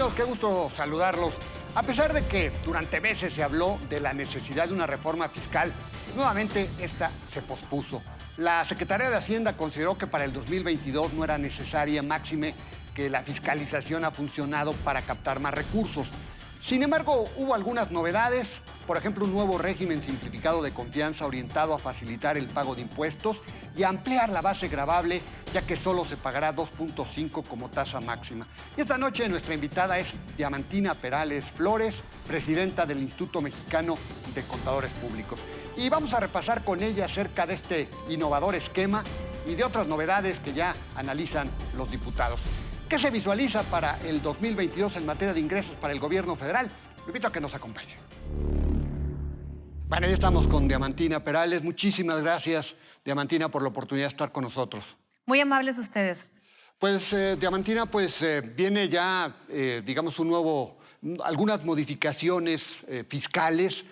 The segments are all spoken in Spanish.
Bienvenidos, qué gusto saludarlos. A pesar de que durante meses se habló de la necesidad de una reforma fiscal, nuevamente esta se pospuso. La Secretaría de Hacienda consideró que para el 2022 no era necesaria, máxime que la fiscalización ha funcionado para captar más recursos. Sin embargo, hubo algunas novedades, por ejemplo, un nuevo régimen simplificado de confianza orientado a facilitar el pago de impuestos y a ampliar la base gravable, ya que solo se pagará 2.5 como tasa máxima. Y esta noche nuestra invitada es Diamantina Perales Flores, presidenta del Instituto Mexicano de Contadores Públicos. Y vamos a repasar con ella acerca de este innovador esquema y de otras novedades que ya analizan los diputados. ¿Qué se visualiza para el 2022 en materia de ingresos para el gobierno federal? Le invito a que nos acompañe. Bueno, ya estamos con Diamantina Perales. Muchísimas gracias, Diamantina, por la oportunidad de estar con nosotros. Muy amables ustedes. Pues, Diamantina, viene ya, digamos, algunas modificaciones fiscales,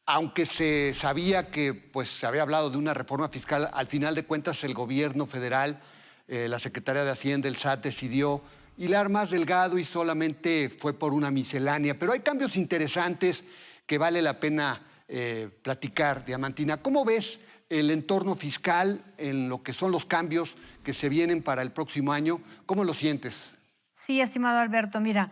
aunque se sabía que pues, se había hablado de una reforma fiscal. Al final de cuentas, el gobierno federal, la Secretaría de Hacienda, el SAT, decidió hilar más delgado y solamente fue por una miscelánea. Pero hay cambios interesantes que vale la pena platicar, Diamantina. ¿Cómo ves el entorno fiscal en lo que son los cambios que se vienen para el próximo año? ¿Cómo lo sientes? Sí, estimado Alberto, mira,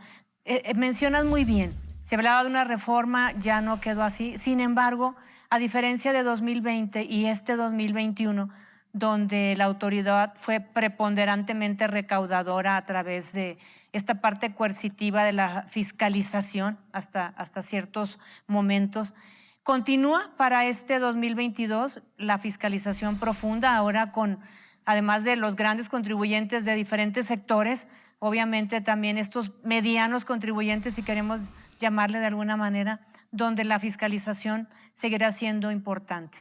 mencionas muy bien. Se hablaba de una reforma, ya no quedó así. Sin embargo, a diferencia de 2020 y este 2021, donde la autoridad fue preponderantemente recaudadora a través de esta parte coercitiva de la fiscalización hasta ciertos momentos, continúa para este 2022 la fiscalización profunda, ahora además de los grandes contribuyentes de diferentes sectores, obviamente también estos medianos contribuyentes, si queremos llamarle de alguna manera, donde la fiscalización seguirá siendo importante.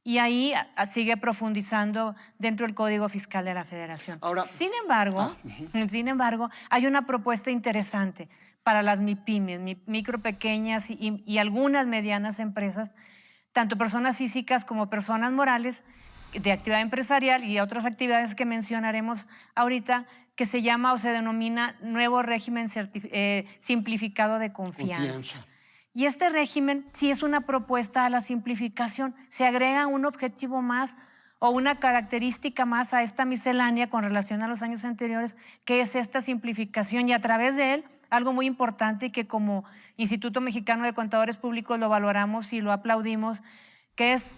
Y ahí sigue profundizando dentro del Código Fiscal de la Federación. Ahora, sin embargo, hay una propuesta interesante para las MIPYMES, micro, pequeñas y algunas medianas empresas, tanto personas físicas como personas morales, de actividad empresarial y otras actividades que mencionaremos ahorita, que se llama o se denomina Nuevo Régimen Simplificado de Confianza. Y este régimen sí es una propuesta a la simplificación. Se agrega un objetivo más o una característica más a esta miscelánea con relación a los años anteriores, que es esta simplificación. Y a través de él, algo muy importante y que como Instituto Mexicano de Contadores Públicos lo valoramos y lo aplaudimos, que es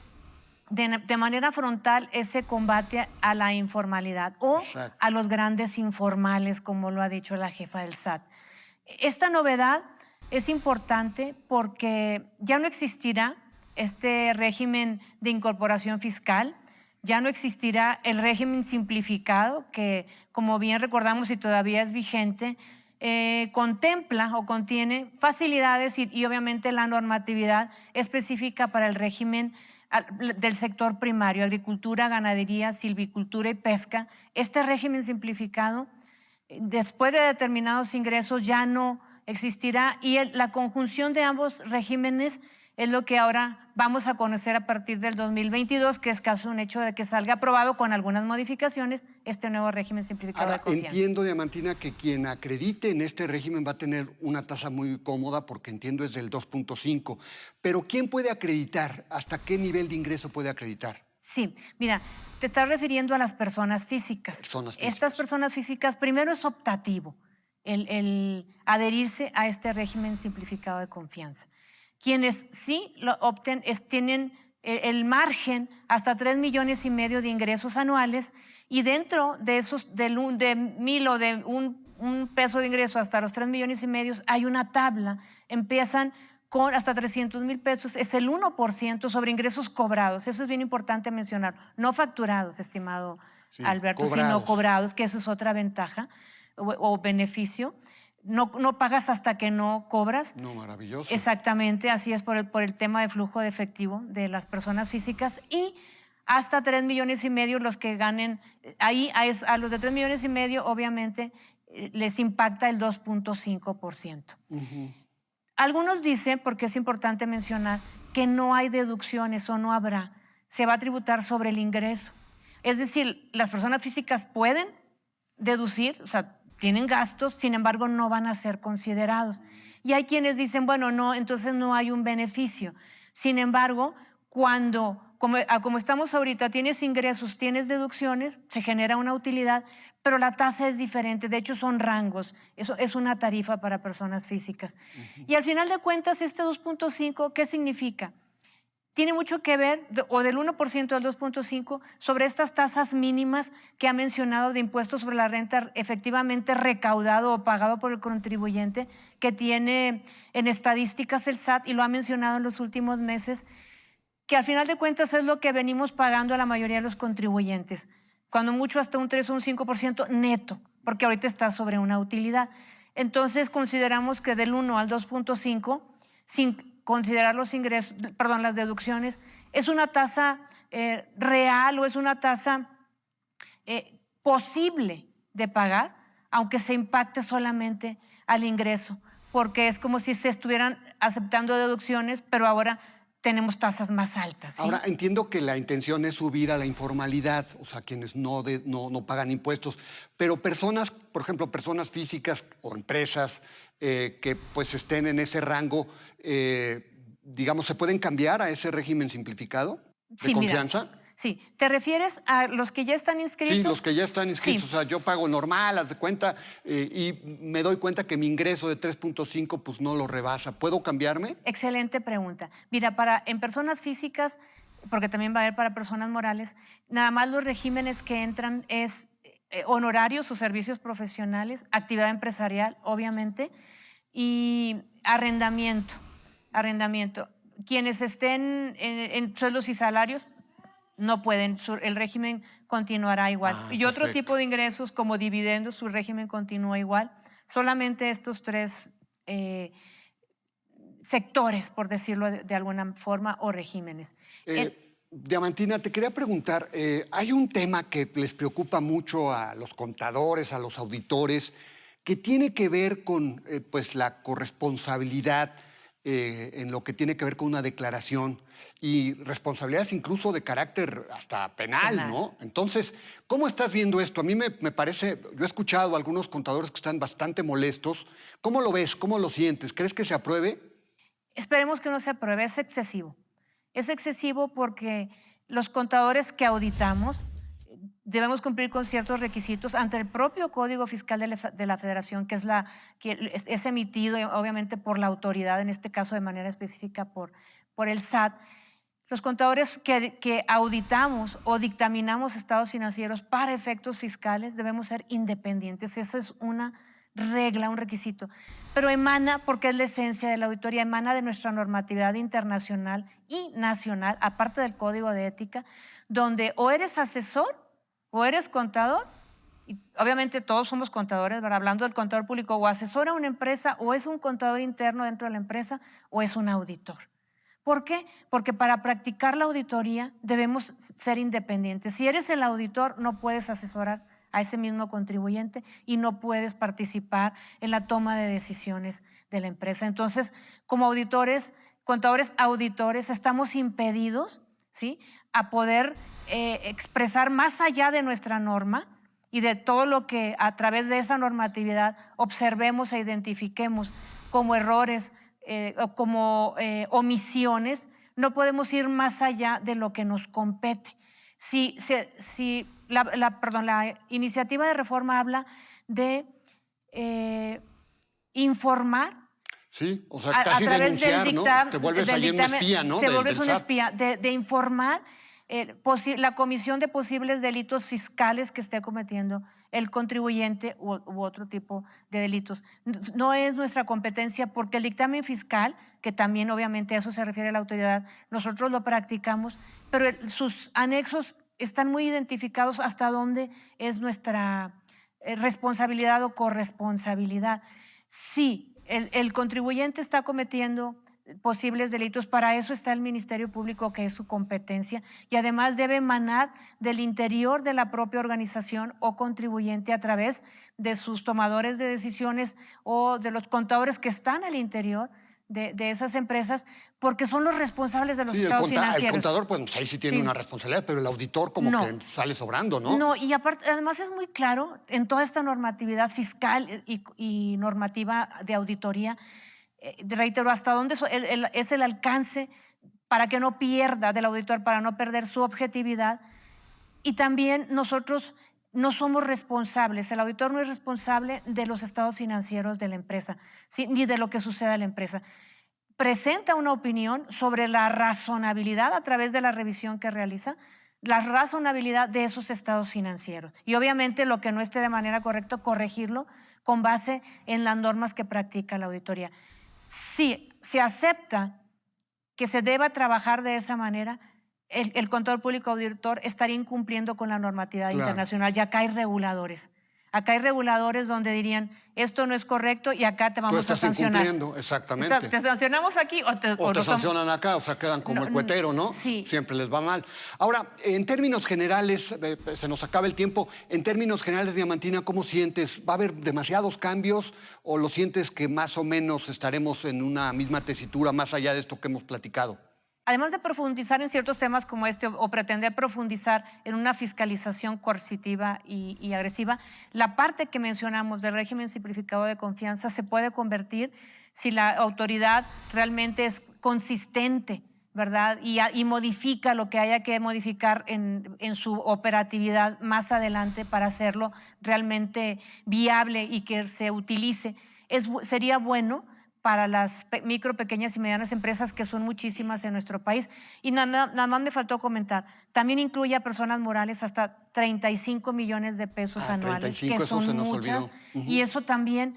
de manera frontal ese combate a la informalidad o a los grandes informales, como lo ha dicho la jefa del SAT. Esta novedad es importante porque ya no existirá este régimen de incorporación fiscal, ya no existirá el régimen simplificado que, como bien recordamos y todavía es vigente, contempla o contiene facilidades y obviamente la normatividad específica para el régimen del sector primario, agricultura, ganadería, silvicultura y pesca. Este régimen simplificado, después de determinados ingresos, ya no existirá y la conjunción de ambos regímenes es lo que ahora vamos a conocer a partir del 2022, que es casi un hecho de que salga aprobado con algunas modificaciones este nuevo régimen simplificado de confianza. Entiendo, Diamantina, que quien acredite en este régimen va a tener una tasa muy cómoda, porque entiendo es del 2.5, pero ¿quién puede acreditar? ¿Hasta qué nivel de ingreso puede acreditar? Sí, mira, te estás refiriendo a las personas físicas. Estas personas físicas, primero es optativo el adherirse a este régimen simplificado de confianza. Quienes sí lo opten tienen el margen hasta 3,5 millones de ingresos anuales y dentro de esos de 1,000 o de un peso de ingreso hasta los 3,5 millones hay una tabla, empiezan con hasta 300,000 pesos, es el 1% sobre ingresos cobrados. Eso es bien importante mencionar, no facturados, estimado Alberto, sino cobrados, que eso es otra ventaja o beneficio. No pagas hasta que no cobras. No, maravilloso. Exactamente, así es por el tema de flujo de efectivo de las personas físicas y hasta 3,5 millones los que ganen. Ahí a los de 3,5 millones obviamente les impacta el 2.5%. Algunos dicen, porque es importante mencionar, que no hay deducciones o no habrá. Se va a tributar sobre el ingreso. Es decir, las personas físicas pueden deducir, o sea, tienen gastos, sin embargo, no van a ser considerados. Y hay quienes dicen, bueno, no, entonces no hay un beneficio. Sin embargo, como estamos ahorita, tienes ingresos, tienes deducciones, se genera una utilidad, pero la tasa es diferente. De hecho, son rangos. Eso es una tarifa para personas físicas. Y al final de cuentas, este 2.5, ¿qué significa? Tiene mucho que ver, o del 1% al 2.5%, sobre estas tasas mínimas que ha mencionado de impuestos sobre la renta efectivamente recaudado o pagado por el contribuyente, que tiene en estadísticas el SAT y lo ha mencionado en los últimos meses, que al final de cuentas es lo que venimos pagando a la mayoría de los contribuyentes, cuando mucho hasta un 3 o un 5% neto, porque ahorita está sobre una utilidad. Entonces consideramos que del 1 al 2.5, sin considerar los ingresos, perdón, las deducciones, es una tasa real o es una tasa posible de pagar, aunque se impacte solamente al ingreso, porque es como si se estuvieran aceptando deducciones, pero ahora tenemos tasas más altas. ¿Sí? Ahora, entiendo que la intención es subir a la informalidad, o sea, quienes no pagan impuestos, pero personas, por ejemplo, personas físicas o empresas que pues estén en ese rango, digamos, ¿se pueden cambiar a ese régimen simplificado de confianza? Mira, sí, ¿te refieres a los que ya están inscritos? Sí, los que ya están inscritos. Sí. O sea, yo pago normal, haz de cuenta, y me doy cuenta que mi ingreso de 3.5 pues no lo rebasa. ¿Puedo cambiarme? Excelente pregunta. Mira, en personas físicas, porque también va a haber para personas morales, nada más los regímenes que entran es honorarios o servicios profesionales, actividad empresarial, obviamente, y arrendamiento. Quienes estén en sueldos y salarios no pueden, el régimen continuará igual. Y otro tipo de ingresos como dividendos, su régimen continúa igual. Solamente estos tres sectores, por decirlo de alguna forma, o regímenes. Diamantina, te quería preguntar, hay un tema que les preocupa mucho a los contadores, a los auditores, que tiene que ver con pues la corresponsabilidad en lo que tiene que ver con una declaración y responsabilidades incluso de carácter hasta penal, ¿no? Entonces, ¿cómo estás viendo esto? A mí me parece, yo he escuchado a algunos contadores que están bastante molestos. ¿Cómo lo ves? ¿Cómo lo sientes? ¿Crees que se apruebe? Esperemos que no se apruebe, es excesivo. Es excesivo porque los contadores que auditamos debemos cumplir con ciertos requisitos ante el propio Código Fiscal de la Federación, que es emitido obviamente por la autoridad, en este caso de manera específica por el SAT. Los contadores que auditamos o dictaminamos estados financieros para efectos fiscales debemos ser independientes. Esa es una regla, un requisito. Pero emana, porque es la esencia de la auditoría, emana de nuestra normatividad internacional y nacional, aparte del Código de Ética, donde o eres asesor o eres contador, y obviamente todos somos contadores, ¿verdad? Hablando del contador público, o asesora a una empresa, o es un contador interno dentro de la empresa, o es un auditor. ¿Por qué? Porque para practicar la auditoría debemos ser independientes. Si eres el auditor, no puedes asesorar a ese mismo contribuyente y no puedes participar en la toma de decisiones de la empresa. Entonces, como auditores, contadores auditores, estamos impedidos, ¿sí?, a poder expresar más allá de nuestra norma y de todo lo que a través de esa normatividad observemos e identifiquemos como errores o como omisiones. No podemos ir más allá de lo que nos compete. Si la iniciativa de reforma habla de informar. Sí, o sea, casi denunciar, ¿no? Te vuelves ahí un espía, ¿no? Te vuelves un espía, de informar la comisión de posibles delitos fiscales que esté cometiendo el contribuyente u otro tipo de delitos. No es nuestra competencia porque el dictamen fiscal, que también obviamente a eso se refiere la autoridad, nosotros lo practicamos, pero sus anexos están muy identificados hasta dónde es nuestra responsabilidad o corresponsabilidad. Si el contribuyente está cometiendo posibles delitos, para eso está el Ministerio Público, que es su competencia, y además debe emanar del interior de la propia organización o contribuyente a través de sus tomadores de decisiones o de los contadores que están al interior de esas empresas porque son los responsables de los Sí, estados el financieros. contador, pues ahí sí tiene Sí. una responsabilidad, pero el auditor como No. que sale sobrando, ¿no? No, y aparte, además es muy claro en toda esta normatividad fiscal y normativa de auditoría, reitero, hasta dónde es el alcance para que no pierda del auditor, para no perder su objetividad. Y también nosotros no somos responsables, el auditor no es responsable de los estados financieros de la empresa, ¿sí? Ni de lo que suceda en la empresa. Presenta una opinión sobre la razonabilidad a través de la revisión que realiza, la razonabilidad de esos estados financieros. Y obviamente lo que no esté de manera correcta, corregirlo con base en las normas que practica la auditoría. Si se acepta que se deba trabajar de esa manera, el contador público auditor estaría incumpliendo con la normatividad internacional. Y acá hay reguladores. Acá hay reguladores donde dirían, esto no es correcto y acá te vamos a sancionar. Incumpliendo, exactamente. ¿Te sancionamos aquí o te sancionan acá, o sea, quedan como el cuetero, ¿no? Sí. Siempre les va mal. Ahora, en términos generales, se nos acaba el tiempo, en términos generales, Diamantina, ¿cómo sientes? ¿Va a haber demasiados cambios o lo sientes que más o menos estaremos en una misma tesitura más allá de esto que hemos platicado? Además de profundizar en ciertos temas como este o pretender profundizar en una fiscalización coercitiva y agresiva, la parte que mencionamos del régimen simplificado de confianza se puede convertir si la autoridad realmente es consistente, ¿verdad? Y modifica lo que haya que modificar en su operatividad más adelante para hacerlo realmente viable y que se utilice. Sería bueno para las micro, pequeñas y medianas empresas, que son muchísimas en nuestro país. Y nada más me faltó comentar, también incluye a personas morales hasta 35 millones de pesos anuales, 35, que son muchas, y eso también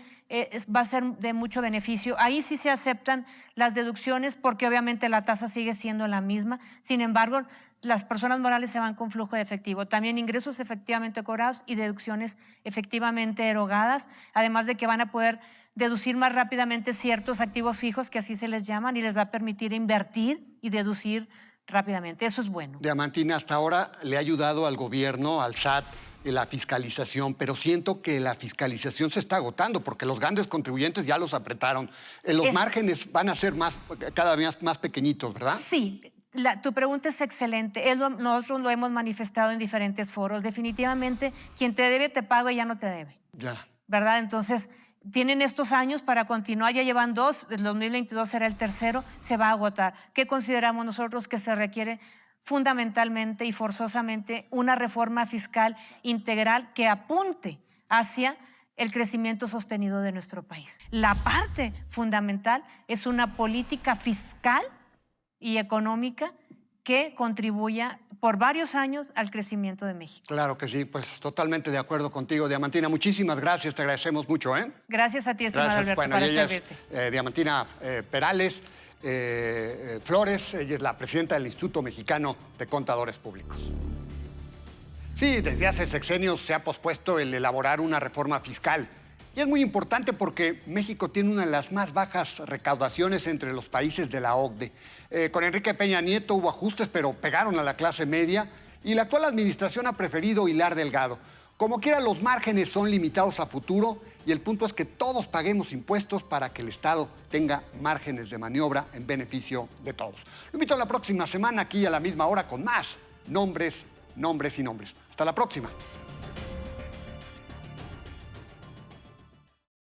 va a ser de mucho beneficio. Ahí sí se aceptan las deducciones porque obviamente la tasa sigue siendo la misma, sin embargo, las personas morales se van con flujo de efectivo, también ingresos efectivamente cobrados y deducciones efectivamente erogadas, además de que van a poder deducir más rápidamente ciertos activos fijos, que así se les llaman, y les va a permitir invertir y deducir rápidamente. Eso es bueno. Diamantina, hasta ahora le ha ayudado al gobierno, al SAT, la fiscalización, pero siento que la fiscalización se está agotando porque los grandes contribuyentes ya los apretaron. Los márgenes van a ser cada vez más pequeñitos, ¿verdad? Sí. Tu pregunta es excelente. Nosotros lo hemos manifestado en diferentes foros. Definitivamente, quien te debe, te paga y ya no te debe. Ya. ¿Verdad? Entonces, tienen estos años para continuar, ya llevan 2, el 2022 será el tercero, se va a agotar. ¿Qué consideramos nosotros que se requiere? Fundamentalmente y forzosamente una reforma fiscal integral que apunte hacia el crecimiento sostenido de nuestro país. La parte fundamental es una política fiscal y económica que contribuya por varios años al crecimiento de México. Claro que sí, pues totalmente de acuerdo contigo, Diamantina. Muchísimas gracias, te agradecemos mucho, ¿eh? Gracias a ti, estimado Alberto, bueno, para ella servirte. Es Diamantina Perales Flores, ella es la presidenta del Instituto Mexicano de Contadores Públicos. Sí, desde hace sexenios se ha pospuesto el elaborar una reforma fiscal. Y es muy importante porque México tiene una de las más bajas recaudaciones entre los países de la OCDE. Con Enrique Peña Nieto hubo ajustes, pero pegaron a la clase media y la actual administración ha preferido hilar delgado. Como quiera, los márgenes son limitados a futuro y el punto es que todos paguemos impuestos para que el Estado tenga márgenes de maniobra en beneficio de todos. Lo invito a la próxima semana aquí a la misma hora con más nombres y nombres. Hasta la próxima.